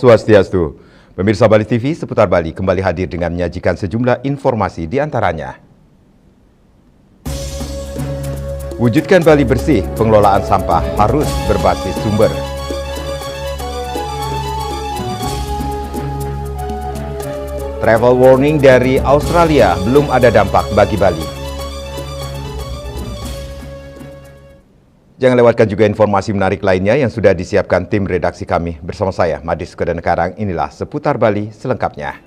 Swastiastu. Pemirsa Bali TV seputar Bali kembali hadir dengan menyajikan sejumlah informasi di antaranya. Wujudkan Bali bersih, pengelolaan sampah harus berbasis sumber. Travel warning dari Australia, belum ada dampak bagi Bali. Jangan lewatkan juga informasi menarik lainnya yang sudah disiapkan tim redaksi kami. Bersama saya, Madis Kedenekarang, inilah Seputar Bali selengkapnya.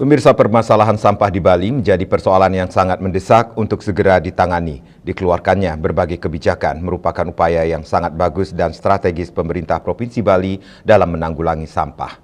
Pemirsa, permasalahan sampah di Bali menjadi persoalan yang sangat mendesak untuk segera ditangani. Dikeluarkannya berbagai kebijakan merupakan upaya yang sangat bagus dan strategis pemerintah Provinsi Bali dalam menanggulangi sampah.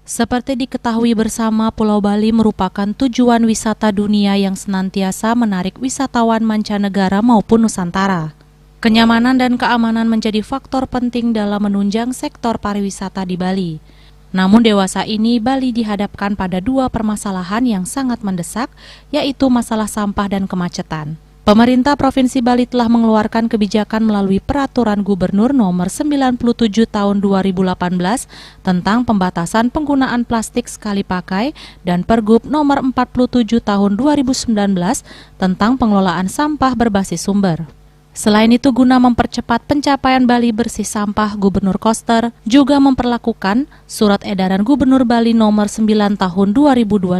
Seperti diketahui bersama, Pulau Bali merupakan tujuan wisata dunia yang senantiasa menarik wisatawan mancanegara maupun Nusantara. Kenyamanan dan keamanan menjadi faktor penting dalam menunjang sektor pariwisata di Bali. Namun dewasa ini Bali dihadapkan pada dua permasalahan yang sangat mendesak, yaitu masalah sampah dan kemacetan. Pemerintah Provinsi Bali telah mengeluarkan kebijakan melalui Peraturan Gubernur Nomor 97 Tahun 2018 tentang pembatasan penggunaan plastik sekali pakai dan Pergub Nomor 47 Tahun 2019 tentang pengelolaan sampah berbasis sumber. Selain itu, guna mempercepat pencapaian Bali bersih sampah, Gubernur Koster juga memperlakukan Surat Edaran Gubernur Bali Nomor 9 Tahun 2025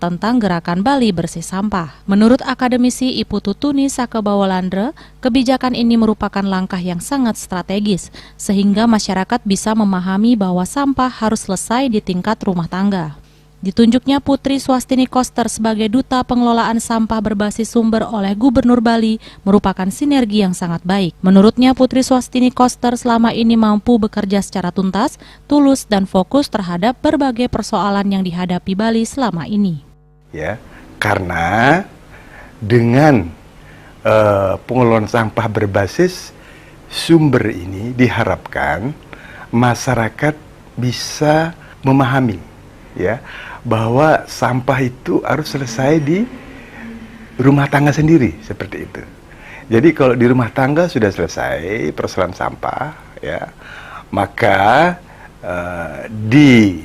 tentang Gerakan Bali Bersih Sampah. Menurut akademisi Ipu Tutuni Sakebawalandre, kebijakan ini merupakan langkah yang sangat strategis, sehingga masyarakat bisa memahami bahwa sampah harus selesai di tingkat rumah tangga. Ditunjuknya Putri Swastini Koster sebagai Duta Pengelolaan Sampah Berbasis Sumber oleh Gubernur Bali merupakan sinergi yang sangat baik. Menurutnya, Putri Swastini Koster selama ini mampu bekerja secara tuntas, tulus, dan fokus terhadap berbagai persoalan yang dihadapi Bali selama ini. Ya, karena dengan pengelolaan sampah berbasis sumber ini diharapkan masyarakat bisa memahami, ya, bahwa sampah itu harus selesai di rumah tangga sendiri, seperti itu. Jadi kalau di rumah tangga sudah selesai persoalan sampah, ya, maka di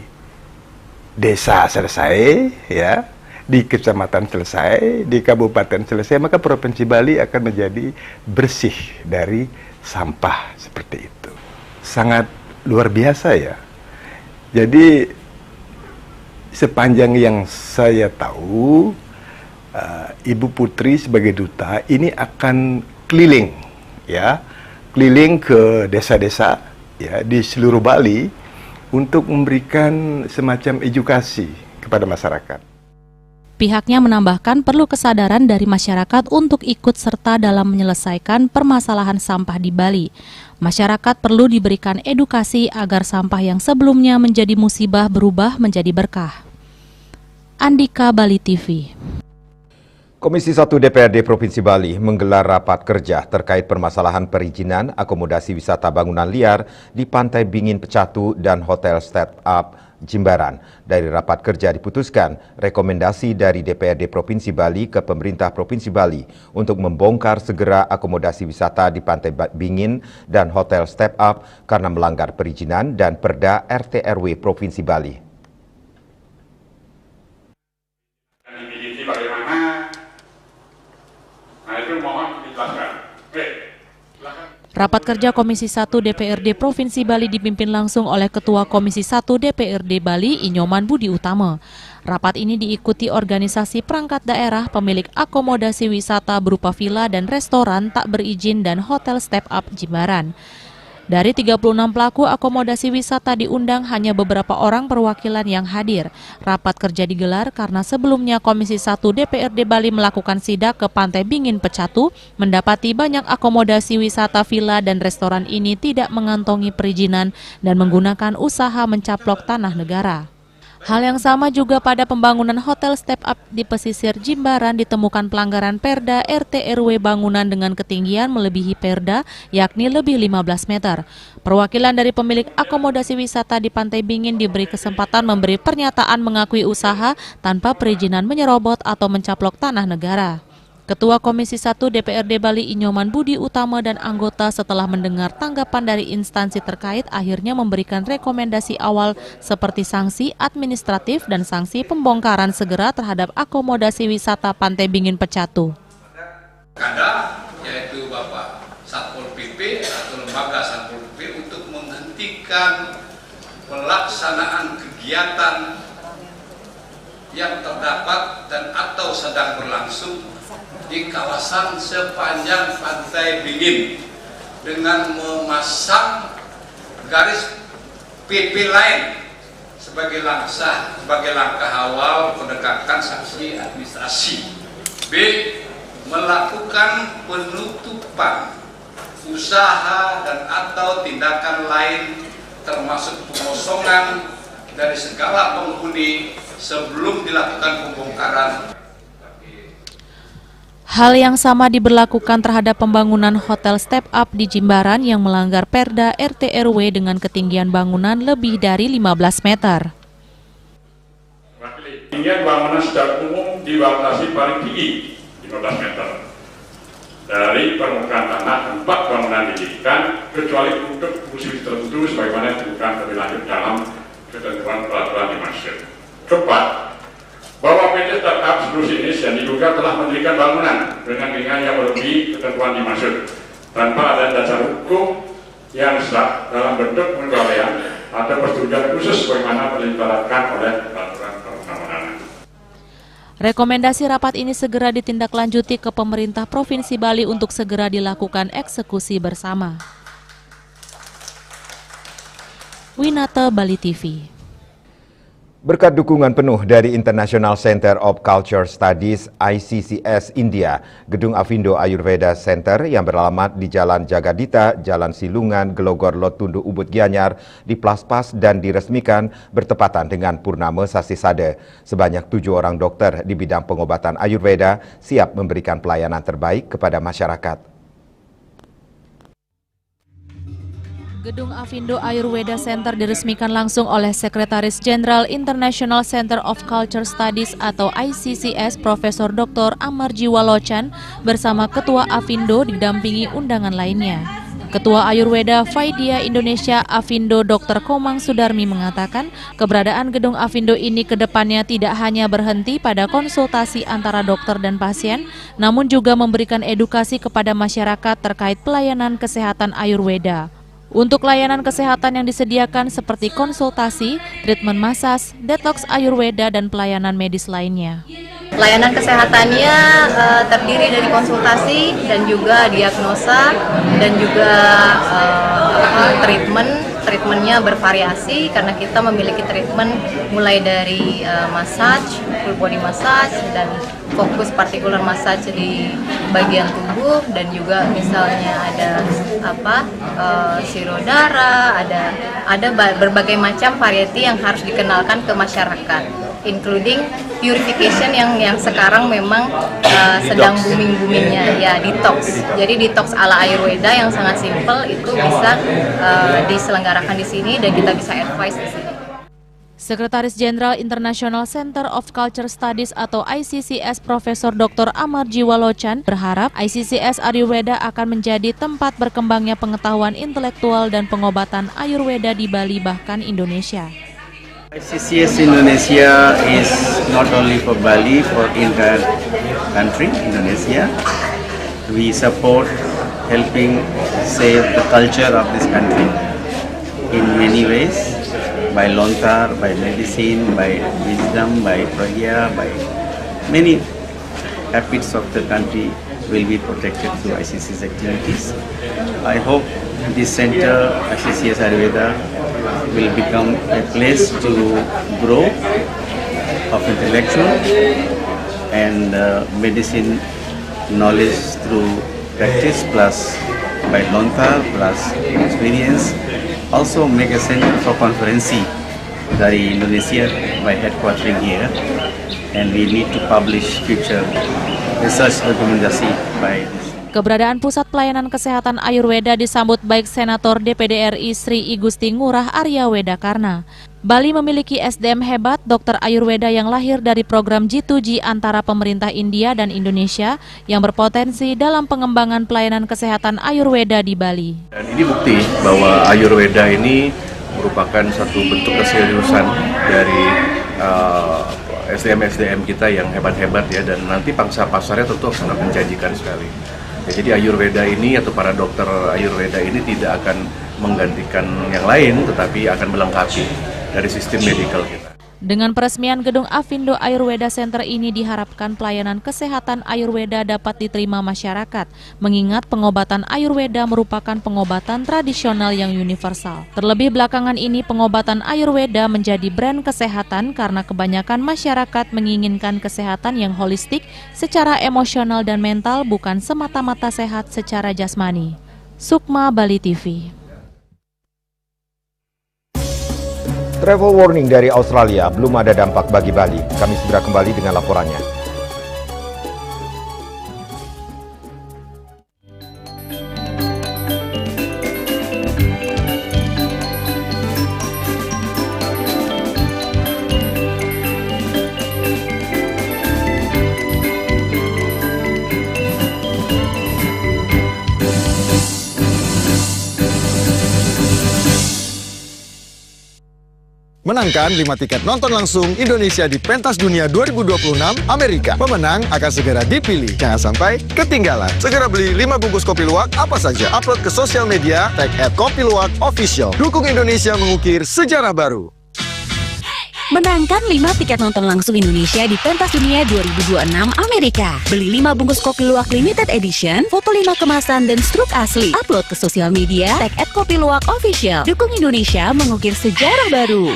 desa selesai, ya, di kecamatan selesai, di kabupaten selesai, maka Provinsi Bali akan menjadi bersih dari sampah, seperti itu. Sangat luar biasa, ya. Jadi sepanjang yang saya tahu, Ibu Putri sebagai duta ini akan keliling, ya, keliling ke desa-desa, ya, di seluruh Bali untuk memberikan semacam edukasi kepada masyarakat. Pihaknya menambahkan perlu kesadaran dari masyarakat untuk ikut serta dalam menyelesaikan permasalahan sampah di Bali. Masyarakat perlu diberikan edukasi agar sampah yang sebelumnya menjadi musibah berubah menjadi berkah. Andika, Bali TV. Komisi 1 DPRD Provinsi Bali menggelar rapat kerja terkait permasalahan perizinan akomodasi wisata bangunan liar di Pantai Bingin Pecatu dan Hotel Step Up Jimbaran. Dari rapat kerja diputuskan rekomendasi dari DPRD Provinsi Bali ke pemerintah Provinsi Bali untuk membongkar segera akomodasi wisata di Pantai Bingin dan Hotel Step Up karena melanggar perizinan dan Perda RT RW Provinsi Bali. Rapat kerja Komisi 1 DPRD Provinsi Bali dipimpin langsung oleh Ketua Komisi 1 DPRD Bali, Inyoman Budi Utama. Rapat ini diikuti organisasi perangkat daerah pemilik akomodasi wisata berupa villa dan restoran tak berizin dan Hotel Step Up Jimbaran. Dari 36 pelaku akomodasi wisata diundang hanya beberapa orang perwakilan yang hadir. Rapat kerja digelar karena sebelumnya Komisi 1 DPRD Bali melakukan sidak ke Pantai Bingin Pecatu, mendapati banyak akomodasi wisata villa dan restoran ini tidak mengantongi perizinan dan menggunakan usaha mencaplok tanah negara. Hal yang sama juga pada pembangunan hotel step up di pesisir Jimbaran ditemukan pelanggaran Perda RT RW bangunan dengan ketinggian melebihi Perda, yakni lebih 15 meter. Perwakilan dari pemilik akomodasi wisata di Pantai Bingin diberi kesempatan memberi pernyataan mengakui usaha tanpa perizinan menyerobot atau mencaplok tanah negara. Ketua Komisi 1 DPRD Bali Inyoman Budi Utama dan anggota setelah mendengar tanggapan dari instansi terkait akhirnya memberikan rekomendasi awal seperti sanksi administratif dan sanksi pembongkaran segera terhadap akomodasi wisata Pantai Bingin Pecatu. Ada yaitu Bapak Satpol PP atau lembaga Satpol PP untuk menghentikan pelaksanaan kegiatan yang terdapat dan atau sedang berlangsung di kawasan sepanjang Pantai Bingin dengan memasang garis PP lain sebagai langkah awal penegakan sanksi administrasi. B. Melakukan penutupan usaha dan atau tindakan lain termasuk pengosongan dari segala penghuni sebelum dilakukan pembongkaran. Hal yang sama diberlakukan terhadap pembangunan hotel step up di Jimbaran yang melanggar Perda RT RW dengan ketinggian bangunan lebih dari 15 meter. Ketinggian bangunan secara umum dibatasi paling tinggi 15 meter dari permukaan tanah tempat bangunan didirikan kecuali untuk fungsi tertentu sebagaimana ditentukan lebih lanjut dalam ketentuan peraturan dimaksud. Keempat, bahwa PT Startup Seluruh Indonesia diduga telah mendirikan bangunan dengan ringan yang melebihi ketentuan dimaksud tanpa ada dasar hukum yang sah dalam bentuk pengecualian atau persetujuan khusus sebagaimana ditetapkan oleh peraturan perundang-undangan. Rekomendasi rapat ini segera ditindaklanjuti ke pemerintah Provinsi Bali untuk segera dilakukan eksekusi bersama. Winata, Bali TV. Berkat dukungan penuh dari International Center of Culture Studies ICCS India, Gedung Avindo Ayurveda Center yang beralamat di Jalan Jagadita, Jalan Silungan, Gelogor Lotundu Ubud Gianyar diplaspas dan diresmikan bertepatan dengan Purnama Sasisada. Sebanyak 7 orang dokter di bidang pengobatan Ayurveda siap memberikan pelayanan terbaik kepada masyarakat. Gedung Avindo Ayurveda Center diresmikan langsung oleh Sekretaris Jenderal International Center of Culture Studies atau ICCS Profesor Dr. Amarji Walochan bersama Ketua Avindo didampingi undangan lainnya. Ketua Ayurveda Vaidya Indonesia Avindo Dr. Komang Sudarmi mengatakan keberadaan Gedung Avindo ini ke depannya tidak hanya berhenti pada konsultasi antara dokter dan pasien, namun juga memberikan edukasi kepada masyarakat terkait pelayanan kesehatan Ayurveda. Untuk layanan kesehatan yang disediakan seperti konsultasi, treatment massage, detox Ayurveda, dan pelayanan medis lainnya. Layanan kesehatannya terdiri dari konsultasi dan juga diagnosa dan juga treatmentnya bervariasi karena kita memiliki treatment mulai dari massage, full body massage dan fokus partikular massage di bagian tubuh dan juga misalnya ada sirop darah, ada berbagai macam variety yang harus dikenalkan ke masyarakat, including purification yang sekarang memang sedang booming-boomingnya ya, detox. Jadi detox ala Ayurveda yang sangat simple itu bisa diselenggarakan di sini dan kita bisa advice di sini. Sekretaris Jenderal International Center of Culture Studies atau ICCS Profesor Dr. Amarji Walochan berharap ICCS Ayurveda akan menjadi tempat berkembangnya pengetahuan intelektual dan pengobatan Ayurveda di Bali bahkan Indonesia. ICCS Indonesia is not only for Bali, for entire country, Indonesia. We support helping save the culture of this country in many ways, by lontar, by medicine, by wisdom, by pragya, by many habits of the country will be protected through ICCS activities. I hope this center, ICCS Ayurveda, will become a place to grow of intellectual and medicine knowledge through practice plus by lontar plus experience. Also make a center for conferencing dari Indonesia by headquartering here, and we need to publish future research rekomendasi by this. Keberadaan Pusat Pelayanan Kesehatan Ayurveda disambut baik Senator DPD RI Sri Igusti Ngurah Arya Wedakarna. Bali memiliki SDM hebat dokter Ayurveda yang lahir dari program G2G antara pemerintah India dan Indonesia yang berpotensi dalam pengembangan pelayanan kesehatan Ayurveda di Bali. Dan ini bukti bahwa Ayurveda ini merupakan satu bentuk keseriusan dari SDM kita yang hebat-hebat ya, dan nanti pangsa pasarnya tentu sangat menjanjikan sekali. Ya, jadi Ayurveda ini atau para dokter Ayurveda ini tidak akan menggantikan yang lain, tetapi akan melengkapi dari sistem medikal kita. Dengan peresmian gedung Avindo Ayurveda Center ini diharapkan pelayanan kesehatan Ayurveda dapat diterima masyarakat, mengingat pengobatan Ayurveda merupakan pengobatan tradisional yang universal. Terlebih belakangan ini pengobatan Ayurveda menjadi brand kesehatan karena kebanyakan masyarakat menginginkan kesehatan yang holistik secara emosional dan mental, bukan semata-mata sehat secara jasmani. Sukma, Bali TV. Travel warning dari Australia, belum ada dampak bagi Bali. Kami segera kembali dengan laporannya. Menangkan 5 tiket nonton langsung Indonesia di Pentas Dunia 2026 Amerika. Pemenang akan segera dipilih. Jangan sampai ketinggalan. Segera beli 5 bungkus kopi luwak apa saja. Upload ke sosial media, tag @kopiluwakofficial. Dukung Indonesia mengukir sejarah baru. Menangkan 5 tiket nonton langsung Indonesia di Pentas Dunia 2026 Amerika. Beli 5 bungkus kopi luwak limited edition, foto 5 kemasan dan struk asli. Upload ke sosial media, tag @kopiluwakofficial. Dukung Indonesia mengukir sejarah baru.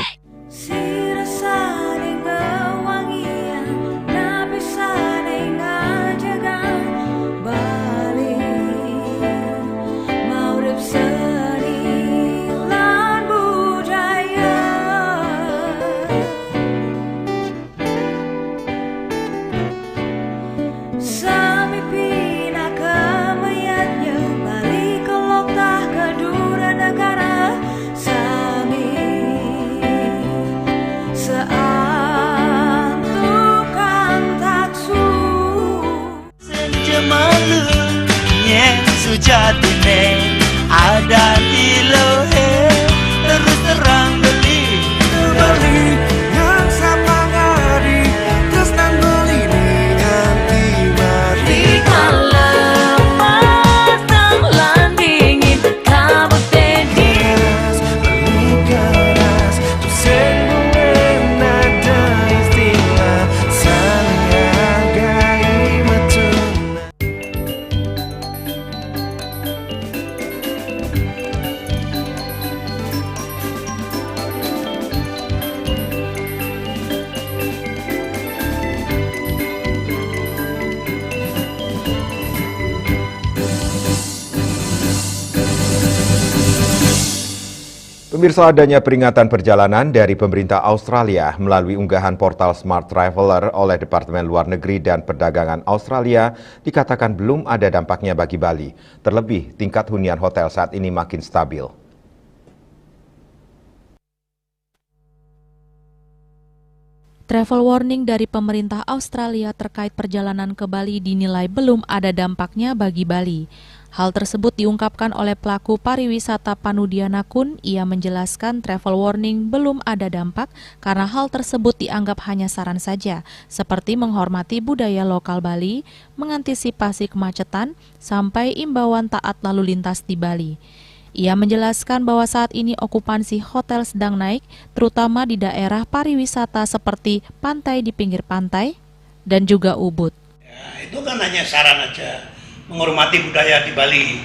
Sujatine ada di lohe terus terang beli yang sama ngari terus nangguli nganti mati kalau matang lan dingin kamu tenis keras tuh sembuh nada istilah saling gai matuna. Pemirsa, adanya peringatan perjalanan dari pemerintah Australia melalui unggahan portal Smart Traveller oleh Departemen Luar Negeri dan Perdagangan Australia dikatakan belum ada dampaknya bagi Bali. Terlebih, tingkat hunian hotel saat ini makin stabil. Travel warning dari pemerintah Australia terkait perjalanan ke Bali dinilai belum ada dampaknya bagi Bali. Hal tersebut diungkapkan oleh pelaku pariwisata Panudiana Kun. Ia menjelaskan travel warning belum ada dampak karena hal tersebut dianggap hanya saran saja, seperti menghormati budaya lokal Bali, mengantisipasi kemacetan, sampai imbauan taat lalu lintas di Bali. Ia menjelaskan bahwa saat ini okupansi hotel sedang naik, terutama di daerah pariwisata seperti pantai di pinggir pantai dan juga Ubud. Ya, itu kan hanya saran aja. Menghormati budaya di Bali.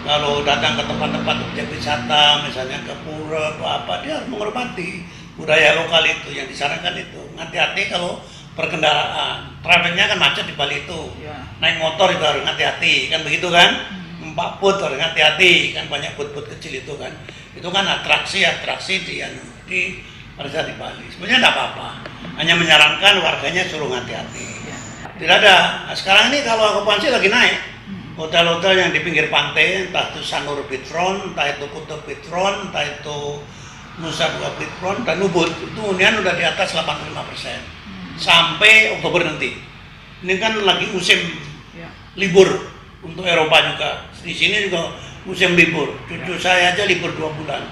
Kalau datang ke tempat-tempat objek wisata, misalnya ke pura atau apa, dia harus menghormati budaya lokal itu yang disarankan itu. Hati-hati kalau berkendaraan, trafiknya kan macet di Bali itu. Naik motor itu harus hati-hati, kan begitu kan? Mbak Put harus hati-hati, kan banyak put-put kecil itu kan. Itu kan atraksi di pada saat di Bali. Sebenarnya tidak apa-apa, hanya menyarankan warganya suruh hati-hati. Tidak ada. Nah, sekarang ini kalau okupansi lagi naik, hotel-hotel yang di pinggir pantai, entah itu Sanur Beachfront, entah itu Kuta Beachfront, entah itu Nusa Dua Beachfront dan Ubud, itu hunian udah di atas 85% sampai Oktober nanti. Ini kan lagi musim libur untuk Eropa juga. Di sini juga musim libur. Cucu saya aja libur 2 bulan.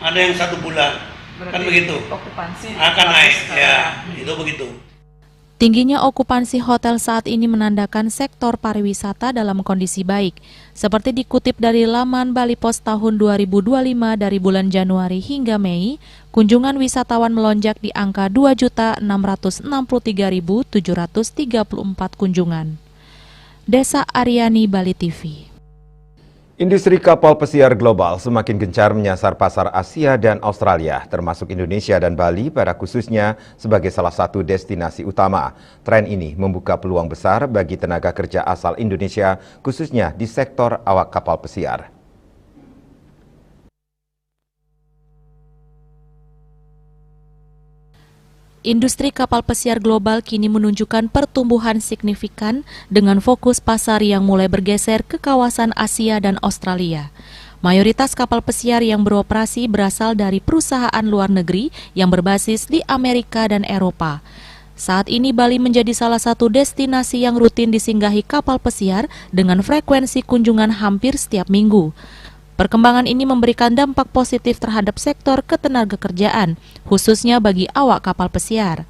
Ada yang 1 bulan. Berarti kan begitu. Okupansi akan naik. Ya, itu begitu. Tingginya okupansi hotel saat ini menandakan sektor pariwisata dalam kondisi baik. Seperti dikutip dari laman Bali Pos tahun 2025 dari bulan Januari hingga Mei, kunjungan wisatawan melonjak di angka 2.663.734 kunjungan. Desa Aryani, Bali TV. Industri kapal pesiar global semakin gencar menyasar pasar Asia dan Australia, termasuk Indonesia dan Bali pada khususnya sebagai salah satu destinasi utama. Tren ini membuka peluang besar bagi tenaga kerja asal Indonesia, khususnya di sektor awak kapal pesiar. Industri kapal pesiar global kini menunjukkan pertumbuhan signifikan dengan fokus pasar yang mulai bergeser ke kawasan Asia dan Australia. Mayoritas kapal pesiar yang beroperasi berasal dari perusahaan luar negeri yang berbasis di Amerika dan Eropa. Saat ini Bali menjadi salah satu destinasi yang rutin disinggahi kapal pesiar dengan frekuensi kunjungan hampir setiap minggu. Perkembangan ini memberikan dampak positif terhadap sektor ketenagakerjaan, khususnya bagi awak kapal pesiar.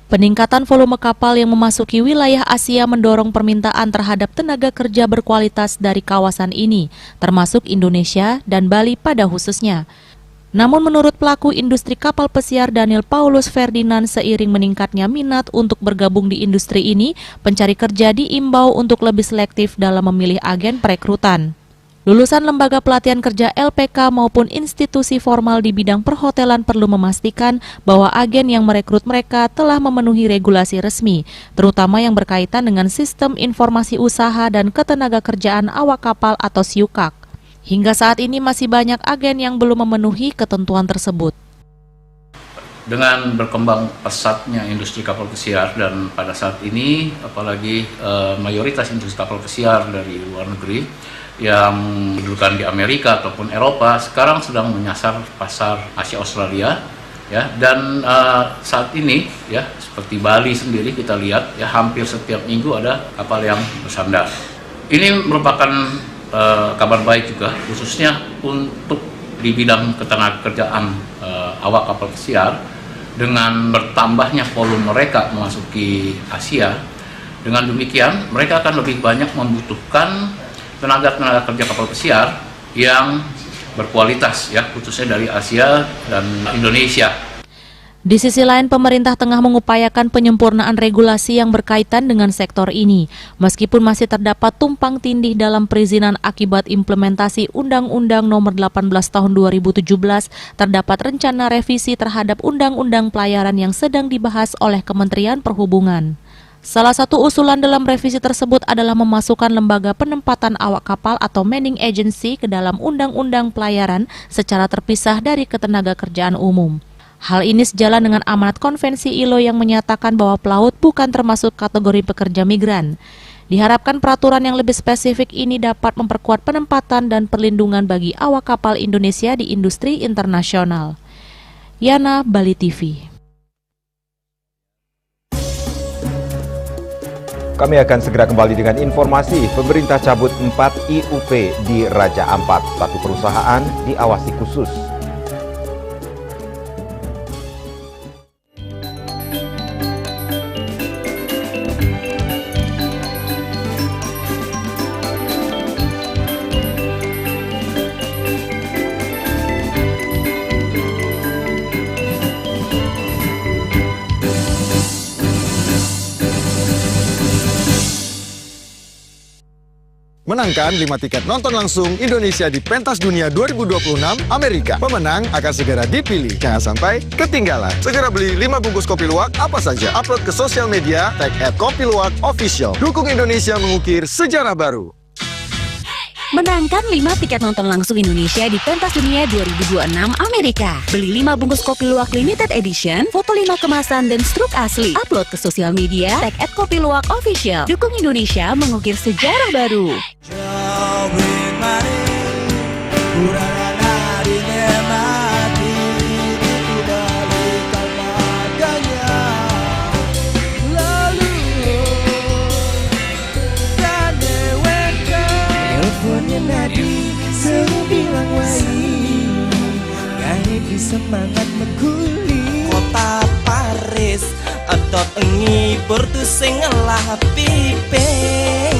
Peningkatan volume kapal yang memasuki wilayah Asia mendorong permintaan terhadap tenaga kerja berkualitas dari kawasan ini, termasuk Indonesia dan Bali pada khususnya. Namun menurut pelaku industri kapal pesiar Daniel Paulus Ferdinand, seiring meningkatnya minat untuk bergabung di industri ini, pencari kerja diimbau untuk lebih selektif dalam memilih agen perekrutan. Lulusan lembaga pelatihan kerja LPK maupun institusi formal di bidang perhotelan perlu memastikan bahwa agen yang merekrut mereka telah memenuhi regulasi resmi, terutama yang berkaitan dengan sistem informasi usaha dan ketenagakerjaan awak kapal atau SIUKAK. Hingga saat ini masih banyak agen yang belum memenuhi ketentuan tersebut. Dengan berkembang pesatnya industri kapal pesiar dan pada saat ini apalagi mayoritas industri kapal pesiar dari luar negeri yang didudukan di Amerika ataupun Eropa sekarang sedang menyasar pasar Asia Australia ya, dan saat ini ya seperti Bali sendiri kita lihat ya hampir setiap minggu ada kapal yang bersandar. Ini merupakan kabar baik juga khususnya untuk di bidang ketenagakerjaan awak kapal pesiar. Dengan bertambahnya volume mereka memasuki Asia, dengan demikian mereka akan lebih banyak membutuhkan tenaga kerja kapal pesiar yang berkualitas ya, khususnya dari Asia dan Indonesia. Di sisi lain, pemerintah tengah mengupayakan penyempurnaan regulasi yang berkaitan dengan sektor ini. Meskipun masih terdapat tumpang tindih dalam perizinan akibat implementasi Undang-Undang Nomor 18 Tahun 2017, terdapat rencana revisi terhadap Undang-Undang Pelayaran yang sedang dibahas oleh Kementerian Perhubungan. Salah satu usulan dalam revisi tersebut adalah memasukkan lembaga penempatan awak kapal atau manning agency ke dalam Undang-Undang Pelayaran secara terpisah dari ketenagakerjaan umum. Hal ini sejalan dengan amanat konvensi ILO yang menyatakan bahwa pelaut bukan termasuk kategori pekerja migran. Diharapkan peraturan yang lebih spesifik ini dapat memperkuat penempatan dan perlindungan bagi awak kapal Indonesia di industri internasional. Yana, Bali TV. Kami akan segera kembali dengan informasi. Pemerintah cabut 4 IUP di Raja Ampat, satu perusahaan diawasi khusus. Menangkan 5 tiket nonton langsung Indonesia di Pentas Dunia 2026 Amerika. Pemenang akan segera dipilih. Jangan sampai ketinggalan. Segera beli 5 bungkus kopi luwak apa saja. Upload ke sosial media, tag @kopiluwakofficial. Dukung Indonesia mengukir sejarah baru. Menangkan 5 tiket nonton langsung Indonesia di Pentas Dunia 2026 Amerika. Beli 5 bungkus kopi luwak limited edition, foto 5 kemasan dan struk asli. Upload ke sosial media, tag @kopiluwak official. Dukung Indonesia mengukir sejarah baru. Semangat mengkuli kota Paris adot ngibur tu sing ngelah pipes.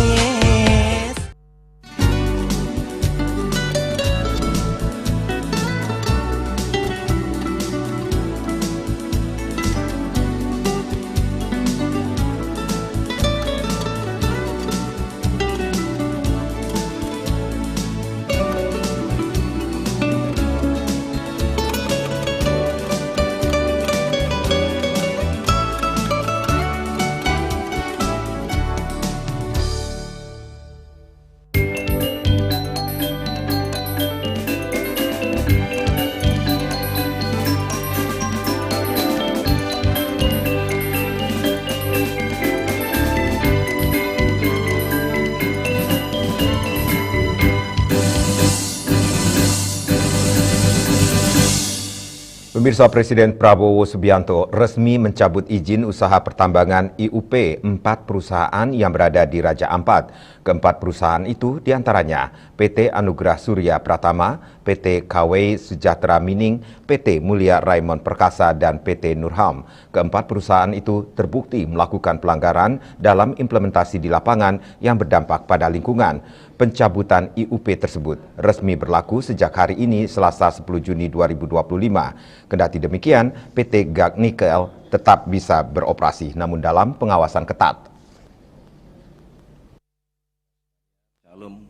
Pemirsa, Presiden Prabowo Subianto resmi mencabut izin usaha pertambangan IUP 4 perusahaan yang berada di Raja Ampat. Keempat perusahaan itu diantaranya PT Anugerah Surya Pratama, PT KW Sejahtera Mining, PT Mulia Raymond Perkasa, dan PT Nurham. Keempat perusahaan itu terbukti melakukan pelanggaran dalam implementasi di lapangan yang berdampak pada lingkungan. Pencabutan IUP tersebut resmi berlaku sejak hari ini Selasa 10 Juni 2025. Kendati demikian, PT Gag Nikel tetap bisa beroperasi namun dalam pengawasan ketat. Shalom,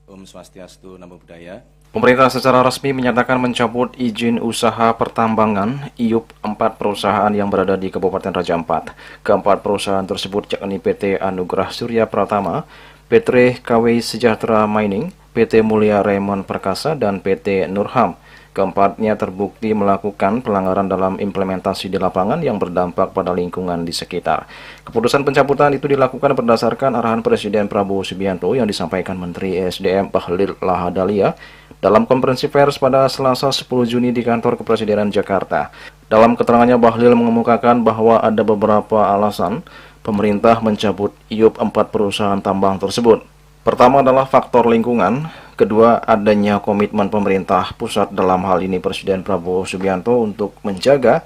Om Swastiastu, Namo Buddhaya. Pemerintah secara resmi menyatakan mencabut izin usaha pertambangan IUP 4 perusahaan yang berada di Kabupaten Raja Ampat. Keempat perusahaan tersebut yakni PT Anugerah Surya Pratama, PT KW Sejahtera Mining, PT Mulia Raymond Perkasa, dan PT Nurham. Keempatnya terbukti melakukan pelanggaran dalam implementasi di lapangan yang berdampak pada lingkungan di sekitar. Keputusan pencabutan itu dilakukan berdasarkan arahan Presiden Prabowo Subianto yang disampaikan Menteri ESDM Bahlil Lahadalia dalam konferensi pers pada Selasa 10 Juni di kantor Kepresidenan Jakarta. Dalam keterangannya, Bahlil mengemukakan bahwa ada beberapa alasan pemerintah mencabut IUP 4 perusahaan tambang tersebut. Pertama adalah faktor lingkungan, kedua adanya komitmen pemerintah pusat dalam hal ini Presiden Prabowo Subianto untuk menjaga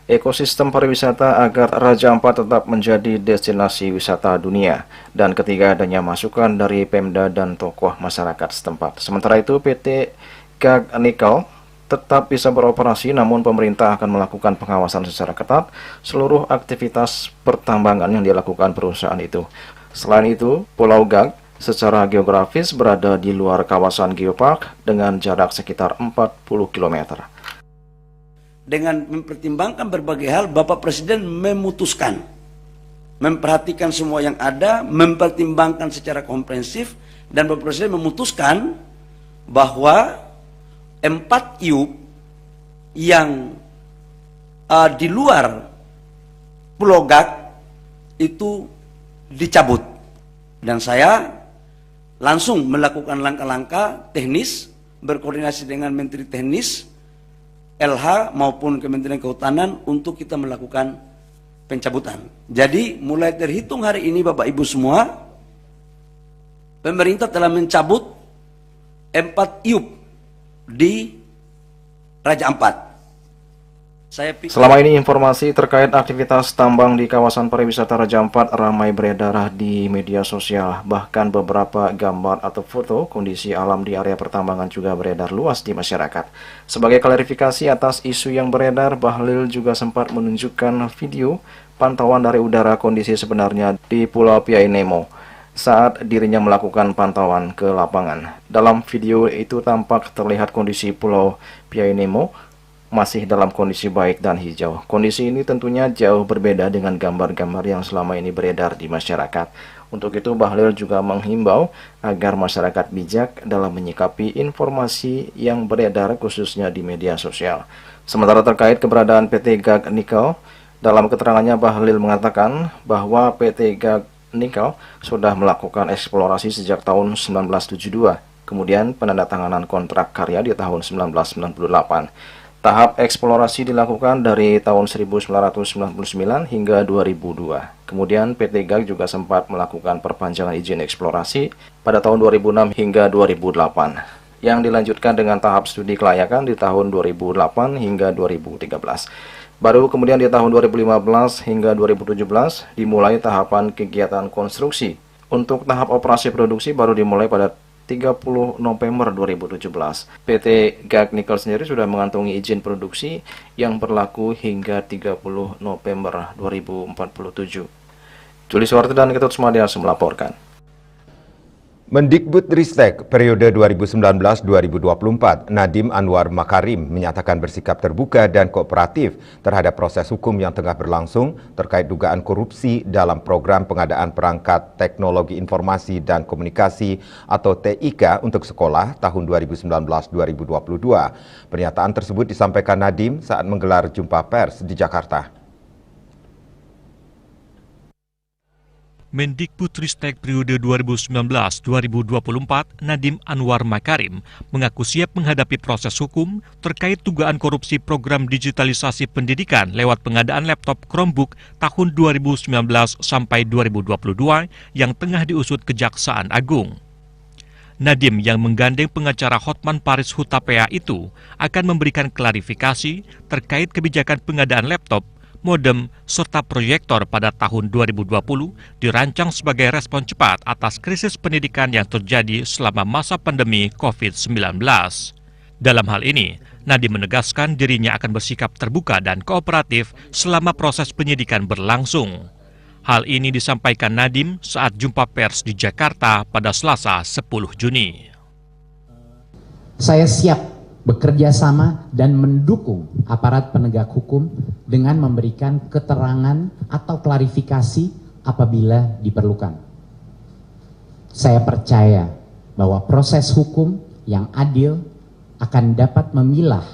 ekosistem pariwisata agar Raja Ampat tetap menjadi destinasi wisata dunia, dan ketiga adanya masukan dari Pemda dan tokoh masyarakat setempat. Sementara itu PT Gag Nikel tetap bisa beroperasi, namun pemerintah akan melakukan pengawasan secara ketat seluruh aktivitas pertambangan yang dilakukan perusahaan itu. Selain itu, Pulau Gag secara geografis berada di luar kawasan geopark dengan jarak sekitar 40 km. Dengan mempertimbangkan berbagai hal, Bapak Presiden memutuskan, memperhatikan semua yang ada, mempertimbangkan secara komprehensif, dan Bapak Presiden memutuskan bahwa 4 IUP yang di luar Pulau Gag itu dicabut, dan saya langsung melakukan langkah-langkah teknis berkoordinasi dengan Menteri Teknis, LH maupun Kementerian Kehutanan untuk kita melakukan pencabutan. Jadi mulai terhitung hari ini Bapak Ibu semua, pemerintah telah mencabut 4 IUP di Raja Ampat. Selama ini informasi terkait aktivitas tambang di kawasan pariwisata Raja Ampat ramai beredar di media sosial. Bahkan beberapa gambar atau foto kondisi alam di area pertambangan juga beredar luas di masyarakat. Sebagai klarifikasi atas isu yang beredar, Bahlil juga sempat menunjukkan video pantauan dari udara kondisi sebenarnya di Pulau Piai Nemo saat dirinya melakukan pantauan ke lapangan. Dalam video itu tampak terlihat kondisi Pulau Piai Nemo masih dalam kondisi baik dan hijau. Kondisi ini tentunya jauh berbeda dengan gambar-gambar yang selama ini beredar di masyarakat. Untuk itu, Bahlil juga menghimbau agar masyarakat bijak dalam menyikapi informasi yang beredar khususnya di media sosial. Sementara terkait keberadaan PT GAG Nikel, dalam keterangannya Bahlil mengatakan bahwa PT GAG Nikel sudah melakukan eksplorasi sejak tahun 1972, kemudian penandatanganan kontrak karya di tahun 1998. Tahap eksplorasi dilakukan dari tahun 1999 hingga 2002. Kemudian PT GAG juga sempat melakukan perpanjangan izin eksplorasi pada tahun 2006 hingga 2008, yang dilanjutkan dengan tahap studi kelayakan di tahun 2008 hingga 2013. Baru kemudian di tahun 2015 hingga 2017 dimulai tahapan kegiatan konstruksi. Untuk tahap operasi produksi baru dimulai pada 30 November 2017. PT GAG Nikel sendiri sudah mengantongi izin produksi yang berlaku hingga 30 November 2047. Juli Suwarti dan Ketut Sumadias melaporkan. Mendikbudristek periode 2019-2024, Nadiem Anwar Makarim menyatakan bersikap terbuka dan kooperatif terhadap proses hukum yang tengah berlangsung terkait dugaan korupsi dalam program pengadaan perangkat teknologi informasi dan komunikasi atau TIK untuk sekolah tahun 2019-2022. Pernyataan tersebut disampaikan Nadiem saat menggelar jumpa pers di Jakarta. Mendikbudristek periode 2019-2024, Nadiem Anwar Makarim mengaku siap menghadapi proses hukum terkait dugaan korupsi program digitalisasi pendidikan lewat pengadaan laptop Chromebook tahun 2019 sampai 2022 yang tengah diusut Kejaksaan Agung. Nadiem yang menggandeng pengacara Hotman Paris Hutapea itu akan memberikan klarifikasi terkait kebijakan pengadaan laptop, modem, serta proyektor pada tahun 2020 dirancang sebagai respon cepat atas krisis pendidikan yang terjadi selama masa pandemi COVID-19. Dalam hal ini, Nadiem menegaskan dirinya akan bersikap terbuka dan kooperatif selama proses penyidikan berlangsung. Hal ini disampaikan Nadiem saat jumpa pers di Jakarta pada Selasa 10 Juni. Saya siap bekerja sama dan mendukung aparat penegak hukum dengan memberikan keterangan atau klarifikasi apabila diperlukan. Saya percaya bahwa proses hukum yang adil akan dapat memilah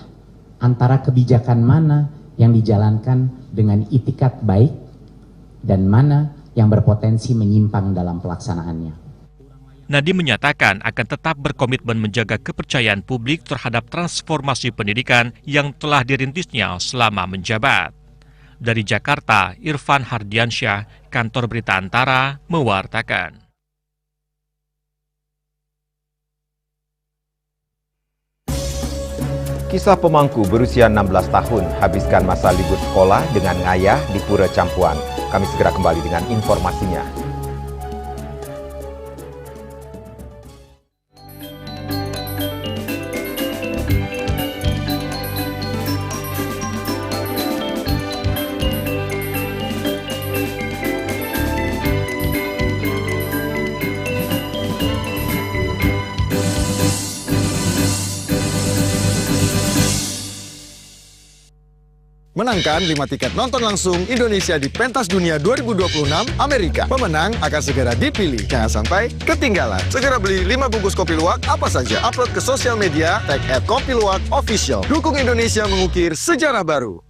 antara kebijakan mana yang dijalankan dengan itikat baik dan mana yang berpotensi menyimpang dalam pelaksanaannya. Nadiem menyatakan akan tetap berkomitmen menjaga kepercayaan publik terhadap transformasi pendidikan yang telah dirintisnya selama menjabat. Dari Jakarta, Irfan Hardiansyah, Kantor Berita Antara, mewartakan. Kisah pemangku berusia 16 tahun habiskan masa libur sekolah dengan ngayah di Pura Campuan. Kami segera kembali dengan informasinya. Menangkan 5 tiket nonton langsung Indonesia di Pentas Dunia 2026 Amerika. Pemenang akan segera dipilih. Jangan sampai ketinggalan. Segera beli 5 bungkus kopi luwak apa saja. Upload ke sosial media, tag @kopiluwak_official. Dukung Indonesia mengukir sejarah baru.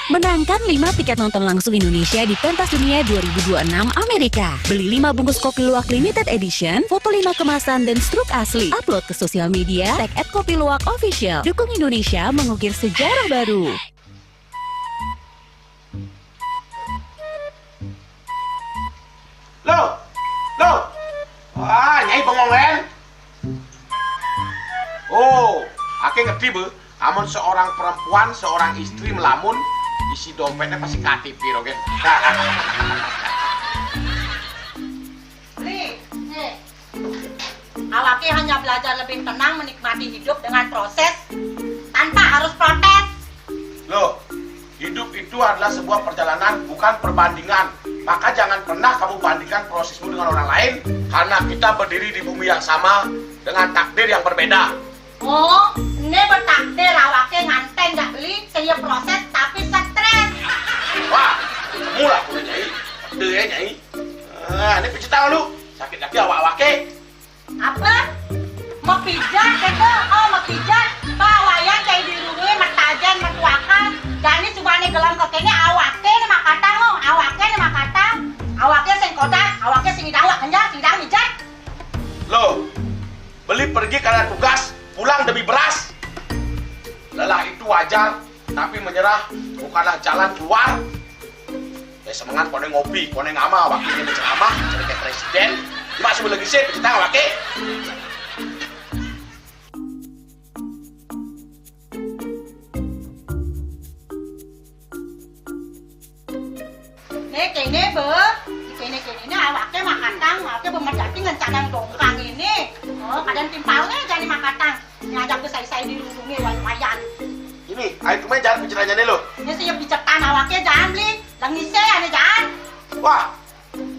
Menangkan 5 tiket nonton langsung Indonesia di Pentas Dunia 2026 Amerika. Beli 5 bungkus kopi luwak limited edition, foto 5 kemasan dan struk asli. Upload ke sosial media, tag @kopiluwak_official. Dukung Indonesia mengukir sejarah baru. Loh, Nyai bengong len. Oh, ake ngerti be, amun seorang perempuan, seorang istri melamun, isi dompetnya pasti KTP rogen. Awake hanya belajar lebih tenang menikmati hidup dengan proses tanpa harus protes. Loh, hidup itu adalah sebuah perjalanan, bukan perbandingan. Maka jangan pernah kamu bandingkan prosesmu dengan orang lain, karena kita berdiri di bumi yang sama dengan takdir yang berbeda. Oh, Ini bertakdir awake nganten gak beli, saya proses tapi stres. Wah, mula aku nyai. Deh nyai. Ini pijit tangan lu. Sakit lagi awak-awake. Apa? Mau pijat gitu? Oh, mau pijat. Bawayan kayak di rumah, matajan, matuakan. Jadi subane gelang kokenya awake nih makatang lo. Awake nih makatang. Awake sing kodak, awake sing hidang wak kenja, sing hidang mijat. Loh, beli pergi karena tugas, pulang demi beras. Lelah itu wajar, tapi menyerah bukanlah jalan keluar. Semangat kone ngopi, kone ngama, wakilnya menceramah, jadi kayak presiden. Masih belum lagi sih, kita nggak pakai. Kene kene awake makatang, awake bemedati ngencadang dongkang ini. Oh, kadang timpalnya jadi makatang. Ngajak ke saya dilindungi wayan. Ini, ayo kemarin jangan bicaranya nih lo. Ini siap bicetan awake jangan beli. Langise ane jangan. Wah,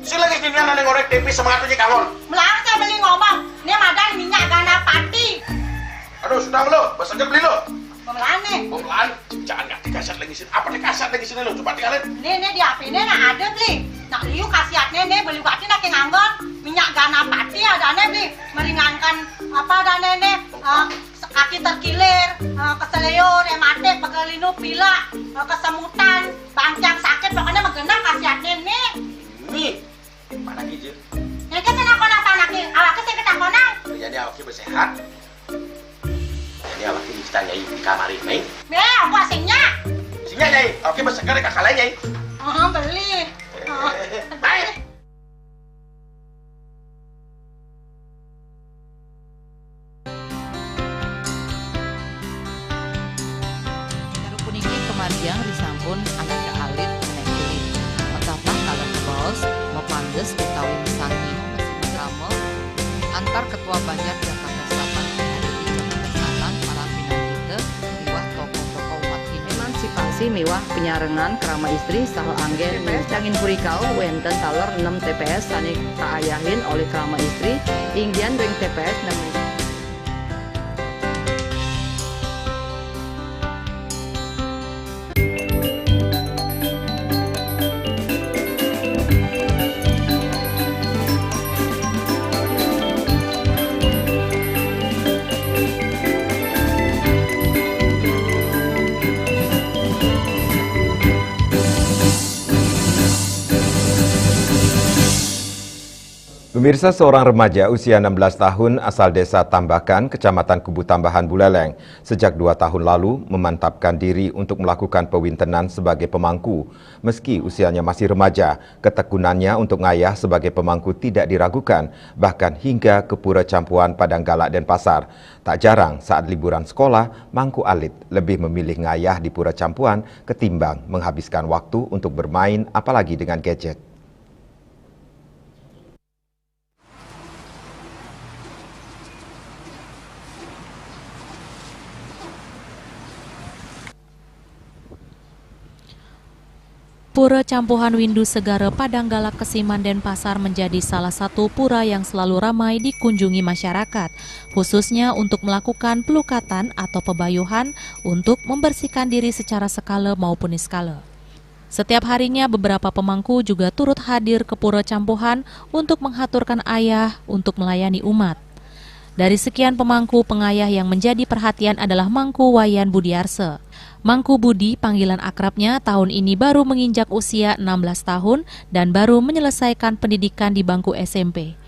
si lagi gini ane ngorek TV semangatnya kangon. Melang saya beli ngomong. Ini madan minyak gana pati. Aduh, sudah lo, besoknya beli lo. Pemelan nih. Pemelan, jangan nggak dikasat lagi sini. Apa dikasat lagi sini lo? Coba tinggalin. Nih di HP ini nak ada beli. Nak liu khasiatnya nih beli bati nak nganggon. Minyak gana pati ada nih beli. Meringankan apa ada nih kaki terkilir, keseleyor, rematik, pegelinu, pilak, kesemutan, bangcang sakit, pokoknya menggenang khasiatnya nih. Nih, mana gitu? Nih kan senang apa lagi? Awaknya saya ketangonang. Jadi awaknya bersehat. Ini awaknya bisa nyai di kamar ini. Aku asingnya. Asingnya nyai, awaknya bersegar di kakak lain nyai. Beli. Baik. Kemarjang disampun anak ke alit naik kulit metapah kalian bos mepandes utawi misangi mesin drama antar ketua Banjar Jakarta Selatan menghadapi Jakarta Selatan para pinagita miwah tokoh-tokoh umat ini emansipasi miwah penyarengan kerama istri saha anggen TPS Cangin Purikau wenten taler 6 TPS sani kaayahin oleh kerama istri inggian ring TPS namanya Pemirsa, seorang remaja usia 16 tahun asal desa Tambakan, Kecamatan Kubu Tambahan, Buleleng, sejak 2 tahun lalu memantapkan diri untuk melakukan pewintenan sebagai pemangku. Meski usianya masih remaja, ketekunannya untuk ngayah sebagai pemangku tidak diragukan, bahkan hingga ke Pura Campuhan, Padang Galak, dan Pasar. Tak jarang saat liburan sekolah, mangku alit lebih memilih ngayah di Pura Campuhan ketimbang menghabiskan waktu untuk bermain apalagi dengan gadget. Pura Campuhan Windu Segara Padang Galak Kesiman Denpasar menjadi salah satu pura yang selalu ramai dikunjungi masyarakat, khususnya untuk melakukan pelukatan atau pebayuhan untuk membersihkan diri secara sekala maupun niskala. Setiap harinya beberapa pemangku juga turut hadir ke Pura Campuhan untuk menghaturkan ayah untuk melayani umat. Dari sekian pemangku, pengayah yang menjadi perhatian adalah Mangku Wayan Budiarse. Mangku Budi, panggilan akrabnya, tahun ini baru menginjak usia 16 tahun dan baru menyelesaikan pendidikan di bangku SMP.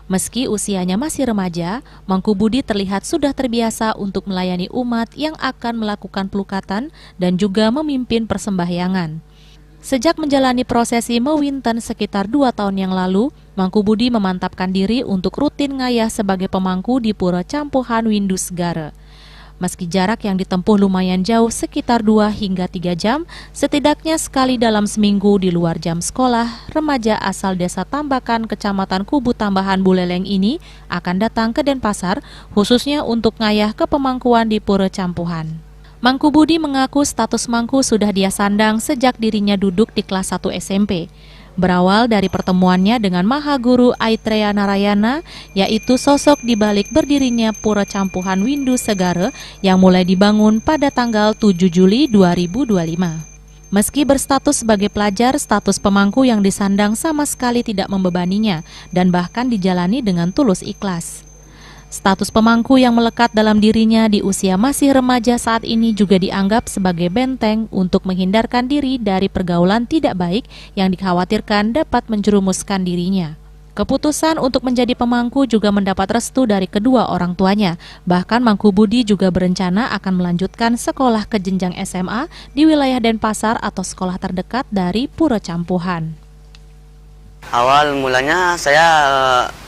Meski usianya masih remaja, Mangku Budi terlihat sudah terbiasa untuk melayani umat yang akan melakukan pelukatan dan juga memimpin persembahyangan. Sejak menjalani prosesi mewinten sekitar 2 tahun yang lalu, Mangku Budi memantapkan diri untuk rutin ngayah sebagai pemangku di Pura Campuhan Windu Segara. Meski jarak yang ditempuh lumayan jauh sekitar 2 hingga 3 jam, setidaknya sekali dalam seminggu di luar jam sekolah, remaja asal desa Tambakan, Kecamatan Kubu Tambahan, Buleleng ini akan datang ke Denpasar, khususnya untuk ngayah ke pemangkuan di Pura Campuhan. Mangku Budi mengaku status mangku sudah dia sandang sejak dirinya duduk di kelas 1 SMP. Berawal dari pertemuannya dengan Mahaguru Aitreya Narayana, yaitu sosok di balik berdirinya Pura Campuhan Windu Segara yang mulai dibangun pada tanggal 7 Juli 2025. Meski berstatus sebagai pelajar, status pemangku yang disandang sama sekali tidak membebaninya dan bahkan dijalani dengan tulus ikhlas. Status pemangku yang melekat dalam dirinya di usia masih remaja saat ini juga dianggap sebagai benteng untuk menghindarkan diri dari pergaulan tidak baik yang dikhawatirkan dapat menjerumuskan dirinya. Keputusan untuk menjadi pemangku juga mendapat restu dari kedua orang tuanya. Bahkan Mangku Budi juga berencana akan melanjutkan sekolah ke jenjang SMA di wilayah Denpasar atau sekolah terdekat dari Pura Campuhan. Awal mulanya saya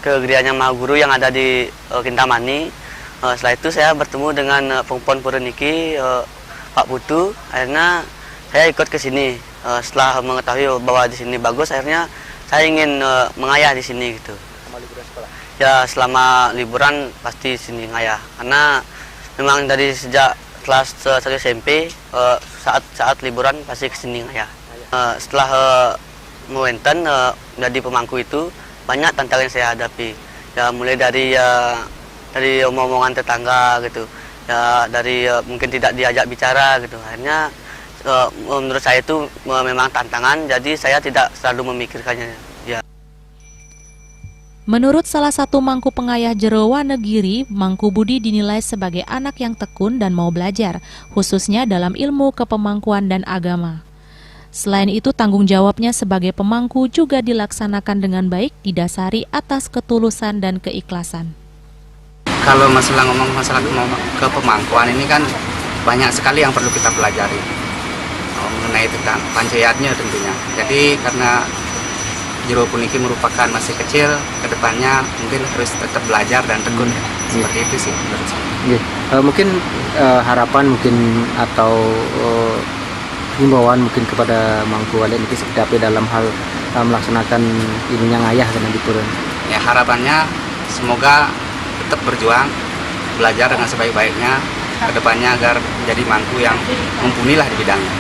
ke geriyanya Mahaguru yang ada di Kintamani. Setelah itu saya bertemu dengan Pengpon Pura Niki, Pak Putu. Akhirnya saya ikut ke sini. Setelah mengetahui bahwa di sini bagus, akhirnya saya ingin mengayah di sini gitu. Selama liburan sekolah? Ya, selama liburan pasti sini ngayah. Karena memang dari sejak kelas 1 SMP saat liburan pasti ke sini ngayah. Setelah mewenten jadi pemangku itu banyak tantangan yang saya hadapi. Ya, mulai dari omong-omongan tetangga gitu. Ya, dari mungkin tidak diajak bicara gitu. Akhirnya menurut saya itu memang tantangan, jadi saya tidak selalu memikirkannya. Ya. Menurut salah satu mangku pengayah Jero Wanegiri, Mangku Budi dinilai sebagai anak yang tekun dan mau belajar, khususnya dalam ilmu kepemangkuan dan agama. Selain itu, tanggung jawabnya sebagai pemangku juga dilaksanakan dengan baik, didasari atas ketulusan dan keikhlasan. Kalau ngomong masalah kepemangkuan ini kan banyak sekali yang perlu kita pelajari. Mengenai tentang pancayatnya tentunya. Jadi karena Jero Puniki merupakan masih kecil, kedepannya mungkin harus tetap belajar dan tekun. Seperti itu sih menurut saya. Mungkin harapan mungkin atau himbauan mungkin kepada Mangku Wali ini seperti apa dalam hal melaksanakan ininya ngayah dan di Pura. Ya, harapannya semoga tetap berjuang, belajar dengan sebaik-baiknya kedepannya agar menjadi mangku yang mumpuni lah di bidangnya.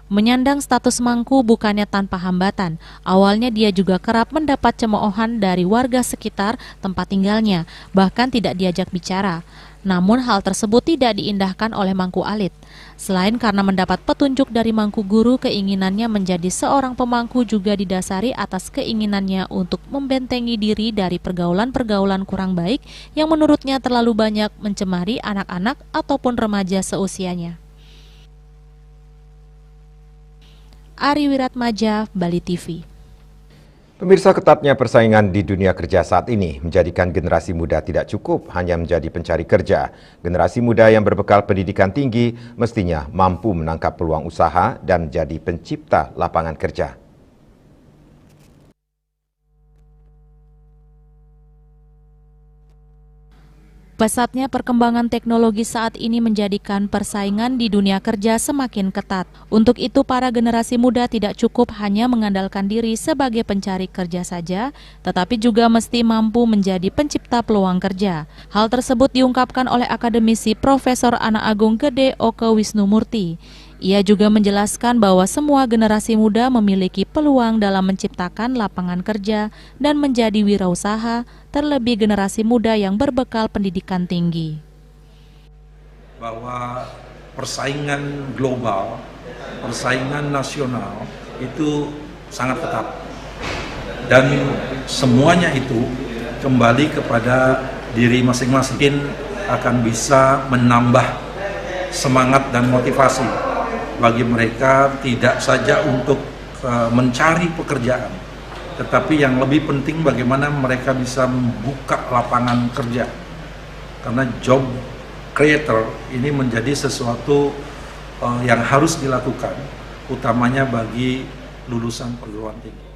Menyandang status mangku bukannya tanpa hambatan. Awalnya dia juga kerap mendapat cemoohan dari warga sekitar tempat tinggalnya, bahkan tidak diajak bicara. Namun hal tersebut tidak diindahkan oleh Mangku Alit. Selain karena mendapat petunjuk dari Mangku Guru, keinginannya menjadi seorang pemangku juga didasari atas keinginannya untuk membentengi diri dari pergaulan-pergaulan kurang baik yang menurutnya terlalu banyak mencemari anak-anak ataupun remaja seusianya. Ari Wiratmaja, Bali TV. Pemirsa, ketatnya persaingan di dunia kerja saat ini menjadikan generasi muda tidak cukup hanya menjadi pencari kerja. Generasi muda yang berbekal pendidikan tinggi mestinya mampu menangkap peluang usaha dan menjadi pencipta lapangan kerja. Pesatnya perkembangan teknologi saat ini menjadikan persaingan di dunia kerja semakin ketat. Untuk itu, para generasi muda tidak cukup hanya mengandalkan diri sebagai pencari kerja saja, tetapi juga mesti mampu menjadi pencipta peluang kerja. Hal tersebut diungkapkan oleh akademisi Profesor Anak Agung Gede Oke Wisnumurti. Ia juga menjelaskan bahwa semua generasi muda memiliki peluang dalam menciptakan lapangan kerja dan menjadi wirausaha, terlebih generasi muda yang berbekal pendidikan tinggi. Bahwa persaingan global, persaingan nasional itu sangat ketat. Dan semuanya itu kembali kepada diri masing-masing akan bisa menambah semangat dan motivasi bagi mereka tidak saja untuk mencari pekerjaan, tetapi yang lebih penting bagaimana mereka bisa membuka lapangan kerja. Karena job creator ini menjadi sesuatu yang harus dilakukan, utamanya bagi lulusan perguruan tinggi.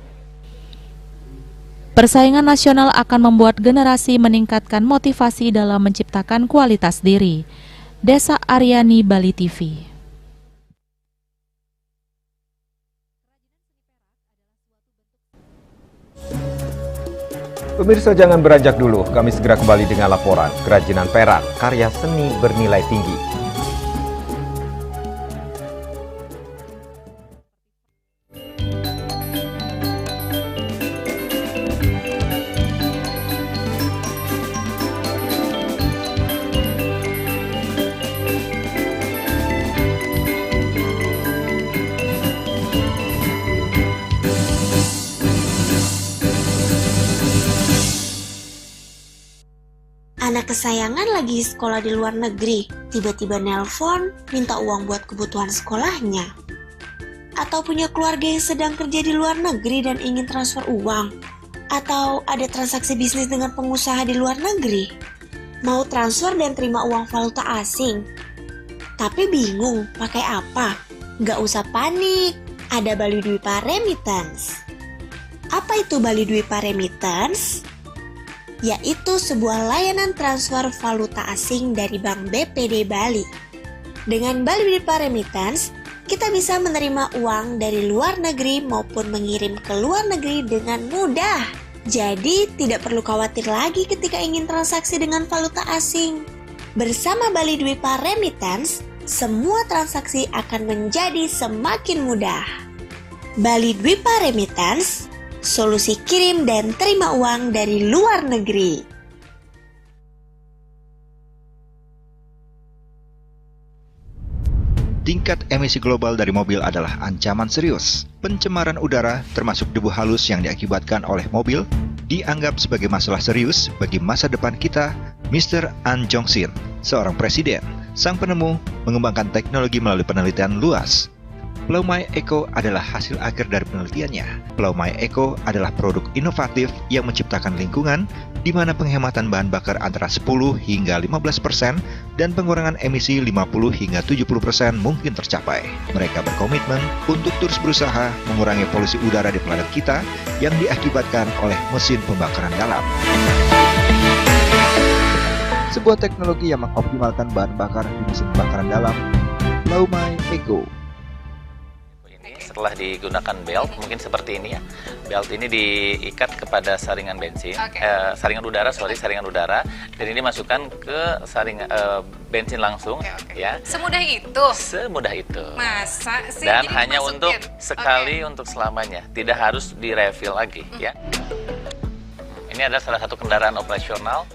Persaingan nasional akan membuat generasi meningkatkan motivasi dalam menciptakan kualitas diri. Desa Aryani, Bali TV. Pemirsa, jangan beranjak dulu, kami segera kembali dengan laporan kerajinan perak, karya seni bernilai tinggi. Anak kesayangan lagi sekolah di luar negeri, tiba-tiba nelpon minta uang buat kebutuhan sekolahnya. Atau punya keluarga yang sedang kerja di luar negeri dan ingin transfer uang. Atau ada transaksi bisnis dengan pengusaha di luar negeri. Mau transfer dan terima uang valuta asing. Tapi bingung pakai apa? Nggak usah panik, ada Bali Dwipa Remittance. Apa itu Bali Dwipa Remittance? Yaitu sebuah layanan transfer valuta asing dari Bank BPD Bali. Dengan Bali Dwipa Remittance, kita bisa menerima uang dari luar negeri maupun mengirim ke luar negeri dengan mudah. Jadi, tidak perlu khawatir lagi ketika ingin transaksi dengan valuta asing. Bersama Bali Dwipa Remittance, semua transaksi akan menjadi semakin mudah. Bali Dwipa Remittance, solusi kirim dan terima uang dari luar negeri. Tingkat emisi global dari mobil adalah ancaman serius. Pencemaran udara, termasuk debu halus yang diakibatkan oleh mobil, dianggap sebagai masalah serius bagi masa depan kita. Mr. An Jong-sin, seorang presiden, sang penemu, mengembangkan teknologi melalui penelitian luas. Plaumai Eco adalah hasil akhir dari penelitiannya. Plaumai Eco adalah produk inovatif yang menciptakan lingkungan di mana penghematan bahan bakar antara 10 hingga 15% dan pengurangan emisi 50 hingga 70% mungkin tercapai. Mereka berkomitmen untuk terus berusaha mengurangi polusi udara di planet kita yang diakibatkan oleh mesin pembakaran dalam. Sebuah teknologi yang mengoptimalkan bahan bakar di mesin pembakaran dalam. Plaumai Eco. Setelah digunakan belt, mungkin seperti ini ya. Belt ini diikat kepada saringan bensin, saringan udara, dan ini masukkan ke bensin langsung, ya. Semudah itu? Semudah itu. Masa sih? Dan Jadi hanya masukin? untuk sekali, untuk selamanya, tidak harus di-refill lagi, ya. Ini adalah salah satu kendaraan operasional.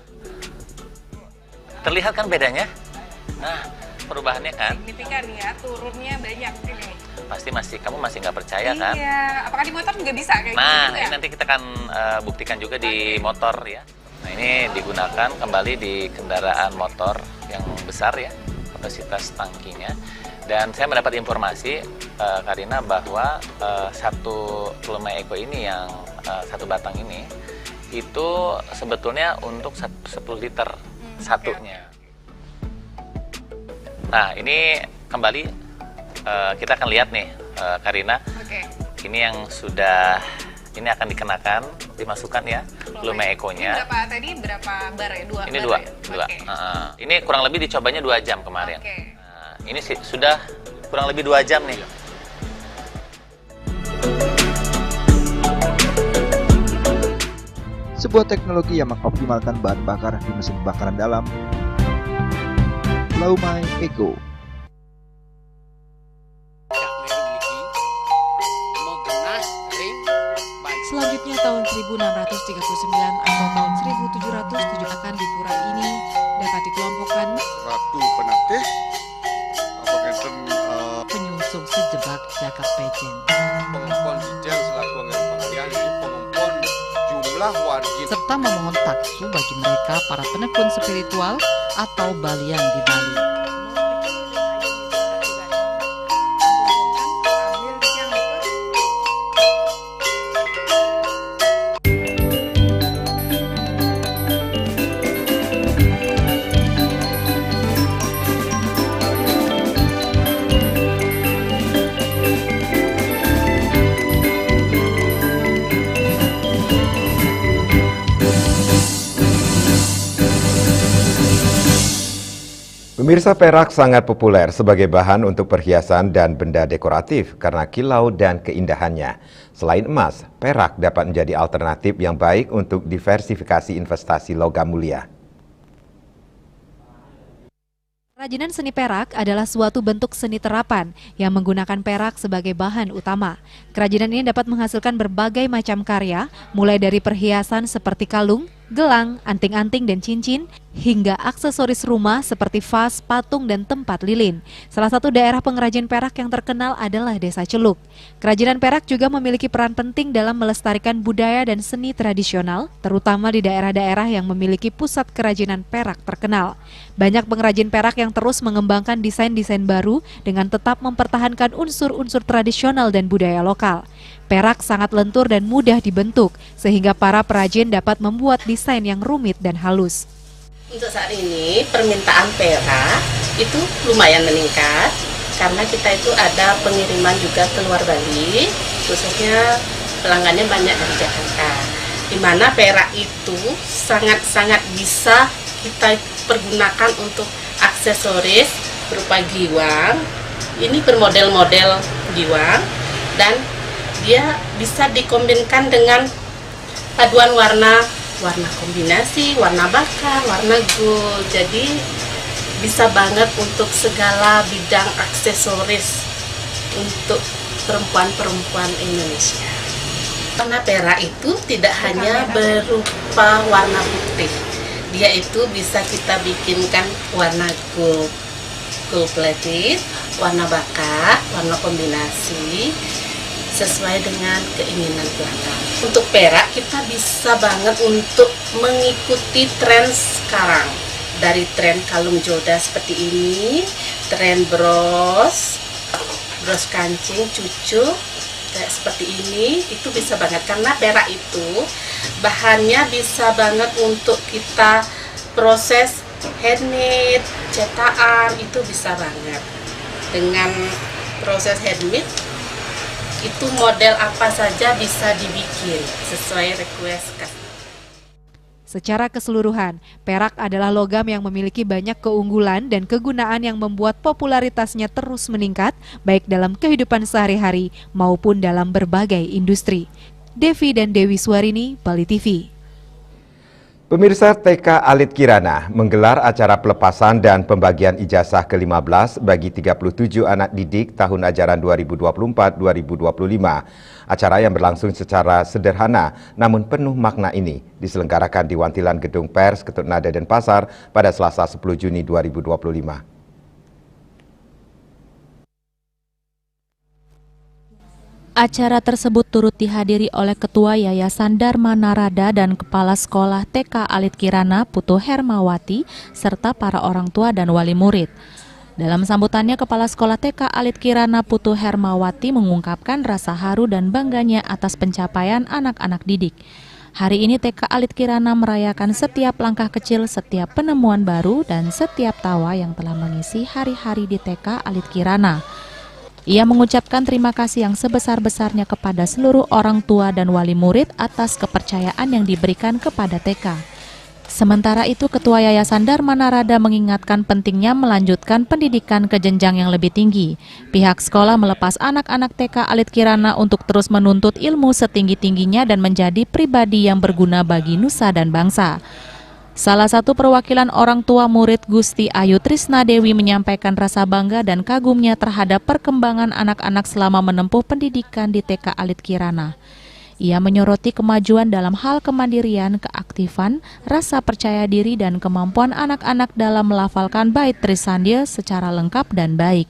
Terlihat kan bedanya? Nah, perubahannya kan? Signifikan ya, turunnya banyak ini. Pasti kamu masih nggak percaya kan? Iya, apakah di motor juga bisa kayak gitu? Nah, ini nanti kita akan buktikan juga di motor ya. Nah, ini digunakan kembali di kendaraan motor yang besar ya, kapasitas tangkinya. Dan saya mendapat informasi, Karina, bahwa satu Plaumai Eco ini yang satu batang ini, itu sebetulnya untuk 10 liter satunya. Nah, ini kembali kita akan lihat nih, Karina. Ini yang sudah, ini akan dikenakan, dimasukkan ya, Plaumai Eco-nya. Berapa bar ya? Dua? Ini dua. Ini kurang lebih dicobanya 2 jam kemarin. Nah, ini sudah kurang lebih 2 jam nih. Sebuah teknologi yang mengoptimalkan bahan bakar di mesin pembakaran dalam. Plaumai Eco. Selanjutnya tahun 1639 atau tahun 1707 akan di pura ini dapat dikelompokkan Ratu Penatih, penyungsung sejebak jagat pejen. Pengempon Dijang selaku pengalian pengempon jumlah warga serta memohon taksu bagi mereka para penekun spiritual atau balian di Bali. Pemirsa, perak sangat populer sebagai bahan untuk perhiasan dan benda dekoratif karena kilau dan keindahannya. Selain emas, perak dapat menjadi alternatif yang baik untuk diversifikasi investasi logam mulia. Kerajinan seni perak adalah suatu bentuk seni terapan yang menggunakan perak sebagai bahan utama. Kerajinan ini dapat menghasilkan berbagai macam karya, mulai dari perhiasan seperti kalung, gelang, anting-anting dan cincin, hingga aksesoris rumah seperti vas, patung, dan tempat lilin. Salah satu daerah pengrajin perak yang terkenal adalah Desa Celuk. Kerajinan perak juga memiliki peran penting dalam melestarikan budaya dan seni tradisional, terutama di daerah-daerah yang memiliki pusat kerajinan perak terkenal. Banyak pengrajin perak yang terus mengembangkan desain-desain baru dengan tetap mempertahankan unsur-unsur tradisional dan budaya lokal. Perak sangat lentur dan mudah dibentuk, sehingga para perajin dapat membuat desain yang rumit dan halus. Untuk saat ini permintaan perak itu lumayan meningkat karena kita itu ada pengiriman juga ke luar Bali, khususnya pelanggannya banyak dari Jakarta. Di mana perak itu sangat-sangat bisa kita pergunakan untuk aksesoris berupa giwang. Ini bermodel-model giwang dan dia bisa dikombinkan dengan paduan warna kombinasi, warna bakar, warna gold. Jadi bisa banget untuk segala bidang aksesoris untuk perempuan-perempuan Indonesia. Warna perak itu tidak hanya berupa warna putih. Dia itu bisa kita bikinkan warna gold plated, warna bakar, warna kombinasi, sesuai dengan keinginan pelanggan. Untuk perak kita bisa banget untuk mengikuti tren sekarang. Dari tren kalung joda seperti ini, tren bros kancing, cucu kayak seperti ini, itu bisa banget karena perak itu bahannya bisa banget untuk kita proses handmade, cetakan, itu bisa banget. Dengan proses handmade itu model apa saja bisa dibikin sesuai request customer. Secara keseluruhan, perak adalah logam yang memiliki banyak keunggulan dan kegunaan yang membuat popularitasnya terus meningkat, baik dalam kehidupan sehari-hari maupun dalam berbagai industri. Devi dan Dewi Suarini, Bali TV. Pemirsa, TK Alit Kirana menggelar acara pelepasan dan pembagian ijazah ke-15 bagi 37 anak didik tahun ajaran 2024-2025. Acara yang berlangsung secara sederhana namun penuh makna ini diselenggarakan di Wantilan Gedung Pers Ketut Nada Denpasar pada Selasa 10 Juni 2025. Acara tersebut turut dihadiri oleh Ketua Yayasan Dharma Narada dan Kepala Sekolah TK Alit Kirana Putu Hermawati serta para orang tua dan wali murid. Dalam sambutannya, Kepala Sekolah TK Alit Kirana Putu Hermawati mengungkapkan rasa haru dan bangganya atas pencapaian anak-anak didik. Hari ini TK Alit Kirana merayakan setiap langkah kecil, setiap penemuan baru, dan setiap tawa yang telah mengisi hari-hari di TK Alit Kirana. Ia mengucapkan terima kasih yang sebesar-besarnya kepada seluruh orang tua dan wali murid atas kepercayaan yang diberikan kepada TK. Sementara itu, Ketua Yayasan Dharma Narada mengingatkan pentingnya melanjutkan pendidikan ke jenjang yang lebih tinggi. Pihak sekolah melepas anak-anak TK Alit Kirana untuk terus menuntut ilmu setinggi-tingginya dan menjadi pribadi yang berguna bagi nusa dan bangsa. Salah satu perwakilan orang tua murid Gusti Ayu Trisna Dewi menyampaikan rasa bangga dan kagumnya terhadap perkembangan anak-anak selama menempuh pendidikan di TK Alit Kirana. Ia menyoroti kemajuan dalam hal kemandirian, keaktifan, rasa percaya diri dan kemampuan anak-anak dalam melafalkan bait Trisandya secara lengkap dan baik.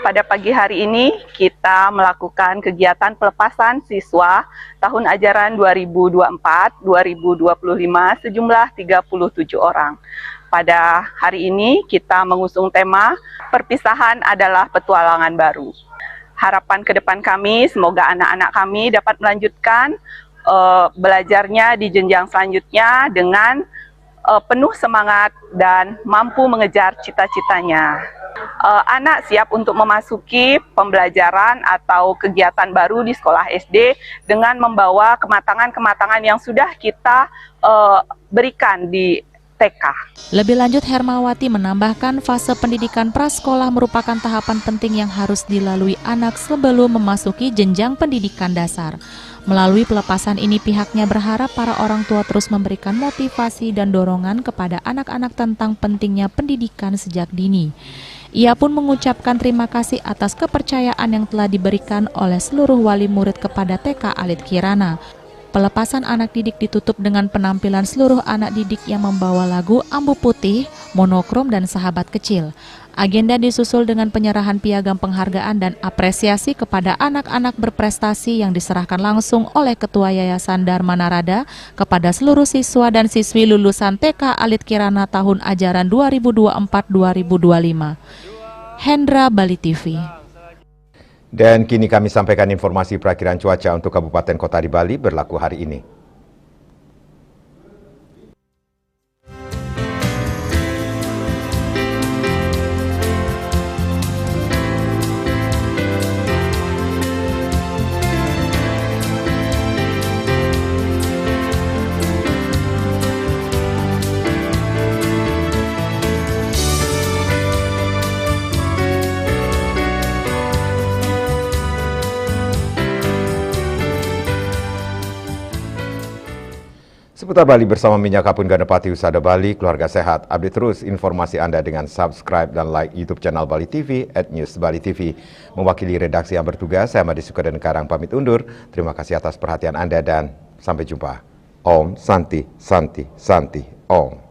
Pada pagi hari ini kita melakukan kegiatan pelepasan siswa tahun ajaran 2024-2025 sejumlah 37 orang. Pada hari ini kita mengusung tema perpisahan adalah petualangan baru. Harapan ke depan kami semoga anak-anak kami dapat melanjutkan belajarnya di jenjang selanjutnya dengan penuh semangat dan mampu mengejar cita-citanya. Anak siap untuk memasuki pembelajaran atau kegiatan baru di sekolah SD dengan membawa kematangan-kematangan yang sudah kita berikan di TK. Lebih lanjut, Hermawati menambahkan fase pendidikan prasekolah merupakan tahapan penting yang harus dilalui anak sebelum memasuki jenjang pendidikan dasar. Melalui pelepasan ini, pihaknya berharap para orang tua terus memberikan motivasi dan dorongan kepada anak-anak tentang pentingnya pendidikan sejak dini. Ia pun mengucapkan terima kasih atas kepercayaan yang telah diberikan oleh seluruh wali murid kepada TK Alit Kirana. pelepasan anak didik ditutup dengan penampilan seluruh anak didik yang membawa lagu Ambu Putih, Monokrom, dan Sahabat Kecil. Agenda disusul dengan penyerahan piagam penghargaan dan apresiasi kepada anak-anak berprestasi yang diserahkan langsung oleh Ketua Yayasan Dharma Narada kepada seluruh siswa dan siswi lulusan TK Alit Kirana tahun ajaran 2024-2025. Hendra, Bali TV. Dan kini kami sampaikan informasi perakiran cuaca untuk kabupaten kota di Bali berlaku hari ini. Seputar Bali bersama Minyak Kapun Ganapati Usada Bali, keluarga sehat. Update terus informasi Anda dengan subscribe dan like YouTube channel Bali TV @newsbali.tv. Mewakili redaksi yang bertugas, saya Madi Sukaden Karang pamit undur. Terima kasih atas perhatian Anda dan sampai jumpa. Om Santi Santi Santi Om.